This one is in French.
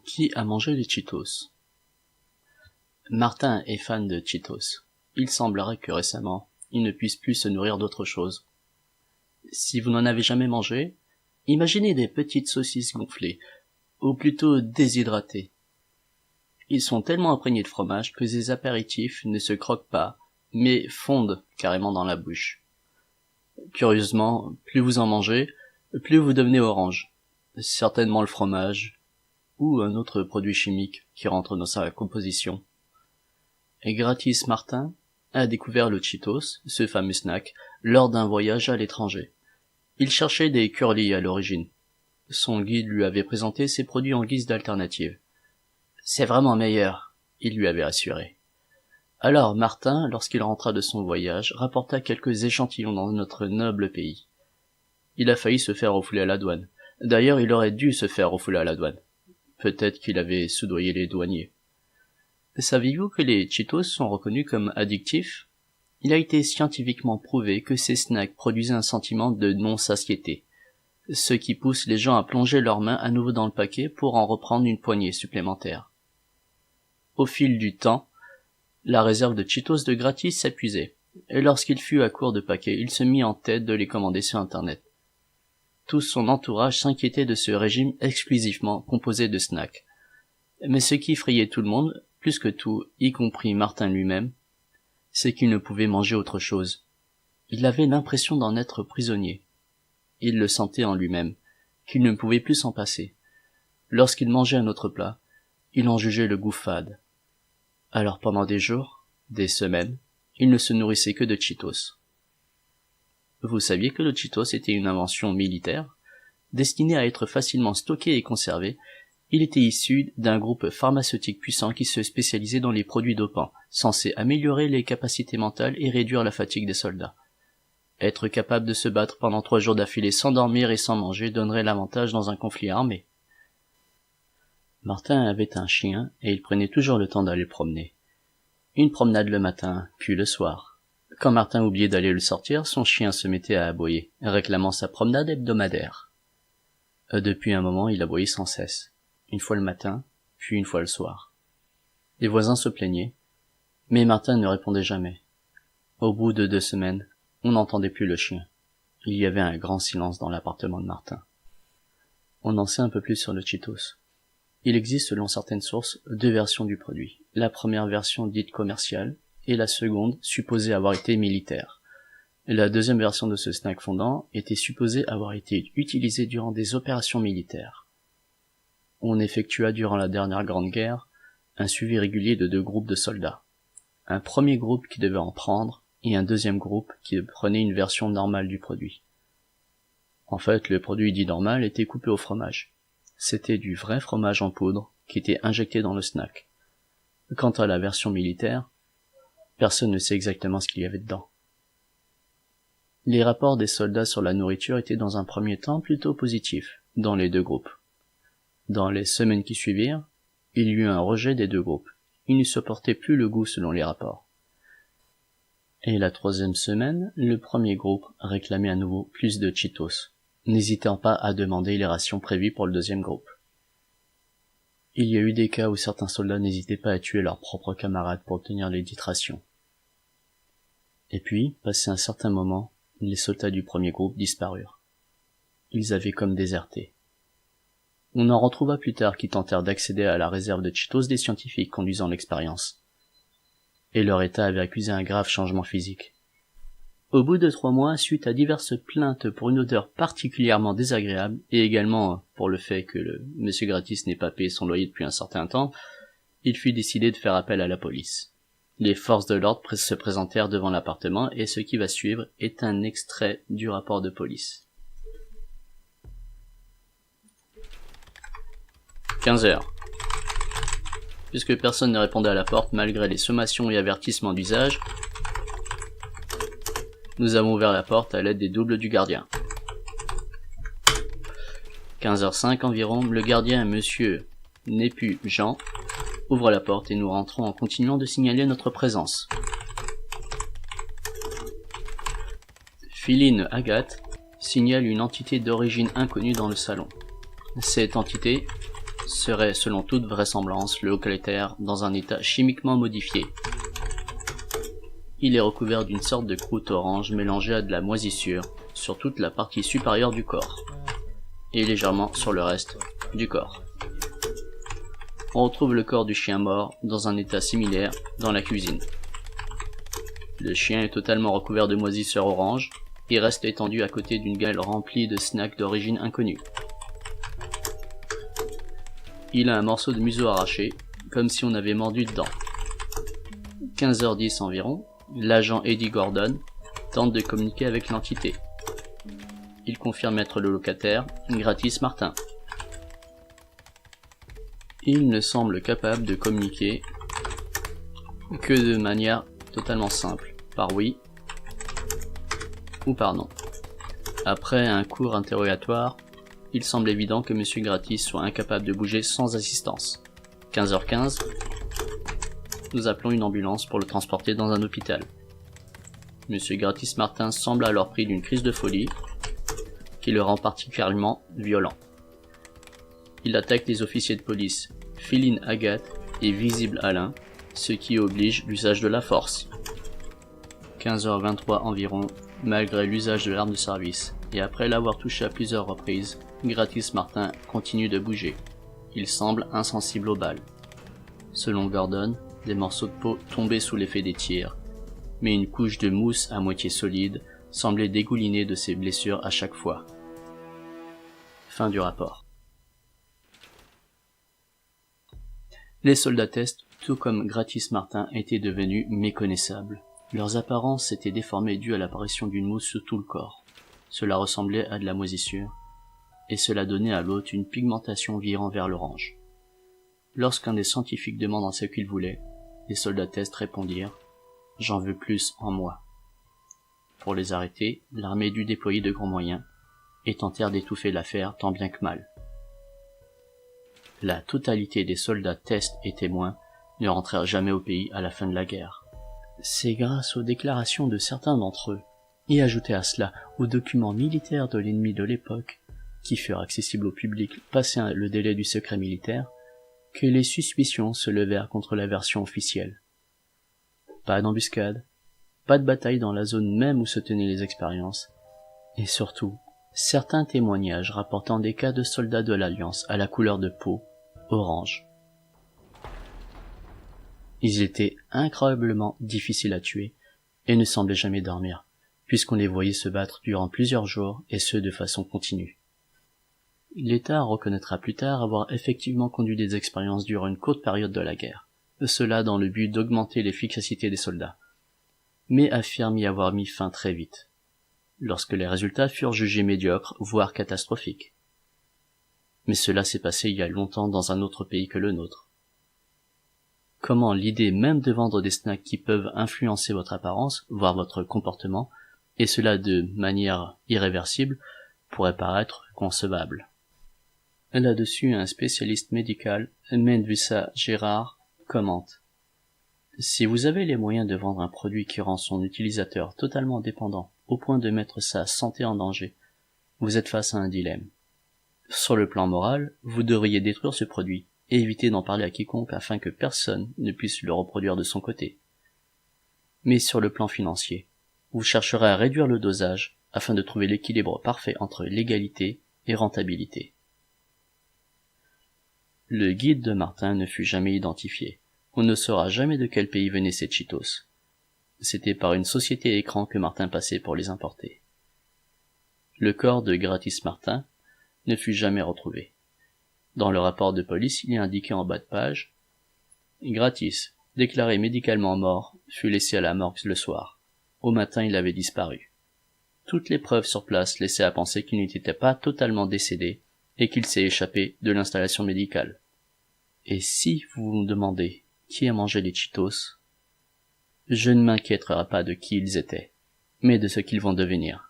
Qui a mangé les Cheetos? Martin est fan de Cheetos. Il semblerait que récemment, il ne puisse plus se nourrir d'autre chose. Si vous n'en avez jamais mangé, imaginez des petites saucisses gonflées, ou plutôt déshydratées. Ils sont tellement imprégnés de fromage que ces apéritifs ne se croquent pas, mais fondent carrément dans la bouche. Curieusement, plus vous en mangez, plus vous devenez orange. Certainement le fromage, ou un autre produit chimique qui rentre dans sa composition. Et Gratis Martin a découvert le Cheetos, ce fameux snack, lors d'un voyage à l'étranger. Il cherchait des curly à l'origine. Son guide lui avait présenté ces produits en guise d'alternative. « C'est vraiment meilleur », il lui avait assuré. Alors Martin, lorsqu'il rentra de son voyage, rapporta quelques échantillons dans notre noble pays. Il a failli se faire refouler à la douane. D'ailleurs, il aurait dû se faire refouler à la douane. Peut-être qu'il avait soudoyé les douaniers. Saviez-vous que les Cheetos sont reconnus comme addictifs? Il a été scientifiquement prouvé que ces snacks produisaient un sentiment de non-satiété, ce qui pousse les gens à plonger leurs mains à nouveau dans le paquet pour en reprendre une poignée supplémentaire. Au fil du temps, la réserve de Cheetos de Gratis s'épuisait, et lorsqu'il fut à court de paquets, il se mit en tête de les commander sur Internet. Tout son entourage s'inquiétait de ce régime exclusivement composé de snacks. Mais ce qui effrayait tout le monde, plus que tout, y compris Martin lui-même, c'est qu'il ne pouvait manger autre chose. Il avait l'impression d'en être prisonnier. Il le sentait en lui-même, qu'il ne pouvait plus s'en passer. Lorsqu'il mangeait un autre plat, il en jugeait le goût fade. Alors pendant des jours, des semaines, il ne se nourrissait que de Cheetos. Vous saviez que le Cheetos était une invention militaire? Destiné à être facilement stocké et conservé, il était issu d'un groupe pharmaceutique puissant qui se spécialisait dans les produits dopants, censés améliorer les capacités mentales et réduire la fatigue des soldats. Être capable de se battre pendant 3 jours d'affilée sans dormir et sans manger donnerait l'avantage dans un conflit armé. Martin avait un chien et il prenait toujours le temps d'aller le promener. Une promenade le matin, puis le soir. Quand Martin oubliait d'aller le sortir, son chien se mettait à aboyer, réclamant sa promenade hebdomadaire. Depuis un moment, il aboyait sans cesse. Une fois le matin, puis une fois le soir. Les voisins se plaignaient, mais Martin ne répondait jamais. Au bout de 2 semaines, on n'entendait plus le chien. Il y avait un grand silence dans l'appartement de Martin. On en sait un peu plus sur le Cheetos. Il existe, selon certaines sources, 2 versions du produit. La première version dite commerciale, et la seconde supposée avoir été militaire. La deuxième version de ce snack fondant était supposée avoir été utilisée durant des opérations militaires. On effectua durant la dernière Grande Guerre un suivi régulier de 2 groupes de soldats. Un premier groupe qui devait en prendre et un deuxième groupe qui prenait une version normale du produit. En fait, le produit dit normal était coupé au fromage. C'était du vrai fromage en poudre qui était injecté dans le snack. Quant à la version militaire, personne ne sait exactement ce qu'il y avait dedans. Les rapports des soldats sur la nourriture étaient dans un premier temps plutôt positifs dans les 2 groupes. Dans les semaines qui suivirent, il y eut un rejet des 2 groupes. Ils ne supportaient plus le goût selon les rapports. Et la 3e semaine, le premier groupe réclamait à nouveau plus de Cheetos, n'hésitant pas à demander les rations prévues pour le 2e groupe. Il y a eu des cas où certains soldats n'hésitaient pas à tuer leurs propres camarades pour obtenir les dites rations. Et puis, passé un certain moment, les soldats du premier groupe disparurent. Ils avaient comme déserté. On en retrouva plus tard qui tentèrent d'accéder à la réserve de Cheetos des scientifiques conduisant l'expérience. Et leur état avait accusé un grave changement physique. Au bout de 3 mois, suite à diverses plaintes pour une odeur particulièrement désagréable, et également pour le fait que le monsieur Gratis n'ait pas payé son loyer depuis un certain temps, il fut décidé de faire appel à la police. Les forces de l'ordre se présentèrent devant l'appartement et ce qui va suivre est un extrait du rapport de police. 15 heures. Puisque personne ne répondait à la porte malgré les sommations et avertissements d'usage, nous avons ouvert la porte à l'aide des doubles du gardien. 15h05 environ, le gardien, monsieur Népu Jean, ouvre la porte et nous rentrons en continuant de signaler notre présence. Philine Agathe signale une entité d'origine inconnue dans le salon. Cette entité serait selon toute vraisemblance le locataire dans un état chimiquement modifié. Il est recouvert d'une sorte de croûte orange mélangée à de la moisissure sur toute la partie supérieure du corps, et légèrement sur le reste du corps. On retrouve le corps du chien mort dans un état similaire dans la cuisine. Le chien est totalement recouvert de moisissure orange et reste étendu à côté d'une gale remplie de snacks d'origine inconnue. Il a un morceau de museau arraché, comme si on avait mordu dedans. 15h10 environ, l'agent Eddie Gordon tente de communiquer avec l'entité. Il confirme être le locataire, Gratis Martin. Il ne semble capable de communiquer que de manière totalement simple, par oui ou par non. Après un court interrogatoire, il semble évident que M. Gratis soit incapable de bouger sans assistance. 15h15, nous appelons une ambulance pour le transporter dans un hôpital. M. Gratis Martin semble alors pris d'une crise de folie qui le rend particulièrement violent. Il attaque les officiers de police, Philine Agathe et Visible Alain, ce qui oblige l'usage de la force. 15h23 environ, malgré l'usage de l'arme de service, et après l'avoir touché à plusieurs reprises, Gratis Martin continue de bouger. Il semble insensible aux balles. Selon Gordon, des morceaux de peau tombés sous l'effet des tirs, mais une couche de mousse à moitié solide semblait dégouliner de ses blessures à chaque fois. Fin du rapport. Les soldats test, tout comme Gratis Martin, étaient devenus méconnaissables. Leurs apparences s'étaient déformées dues à l'apparition d'une mousse sur tout le corps. Cela ressemblait à de la moisissure, et cela donnait à l'hôte une pigmentation virant vers l'orange. Lorsqu'un des scientifiques demanda ce qu'il voulait, les soldats test répondirent « J'en veux plus en moi ». Pour les arrêter, l'armée dut déployer de grands moyens, et tentèrent d'étouffer l'affaire tant bien que mal. La totalité des soldats test et témoins ne rentrèrent jamais au pays à la fin de la guerre. C'est grâce aux déclarations de certains d'entre eux, et ajouté à cela aux documents militaires de l'ennemi de l'époque, qui furent accessibles au public passé le délai du secret militaire, que les suspicions se levèrent contre la version officielle. Pas d'embuscade, pas de bataille dans la zone même où se tenaient les expériences, et surtout, certains témoignages rapportant des cas de soldats de l'Alliance à la couleur de peau, orange. Ils étaient incroyablement difficiles à tuer, et ne semblaient jamais dormir, puisqu'on les voyait se battre durant plusieurs jours, et ce de façon continue. L'État reconnaîtra plus tard avoir effectivement conduit des expériences durant une courte période de la guerre, cela dans le but d'augmenter l'efficacité des soldats, mais affirme y avoir mis fin très vite, lorsque les résultats furent jugés médiocres, voire catastrophiques. Mais cela s'est passé il y a longtemps dans un autre pays que le nôtre. Comment l'idée même de vendre des snacks qui peuvent influencer votre apparence, voire votre comportement, et cela de manière irréversible, pourrait paraître concevable. Là-dessus, un spécialiste médical, Mendvisa Gérard, commente. Si vous avez les moyens de vendre un produit qui rend son utilisateur totalement dépendant au point de mettre sa santé en danger, vous êtes face à un dilemme. Sur le plan moral, vous devriez détruire ce produit et éviter d'en parler à quiconque afin que personne ne puisse le reproduire de son côté. Mais sur le plan financier, vous chercherez à réduire le dosage afin de trouver l'équilibre parfait entre légalité et rentabilité. Le guide de Martin ne fut jamais identifié. On ne saura jamais de quel pays venaient ces Cheetos. C'était par une société écran que Martin passait pour les importer. Le corps de Gratis Martin ne fut jamais retrouvé. Dans le rapport de police, il est indiqué en bas de page « Gratis, déclaré médicalement mort, fut laissé à la morgue le soir. Au matin, il avait disparu. » Toutes les preuves sur place laissaient à penser qu'il n'était pas totalement décédé et qu'il s'est échappé de l'installation médicale. Et si vous vous demandez qui a mangé les Cheetos, je ne m'inquiéterai pas de qui ils étaient, mais de ce qu'ils vont devenir.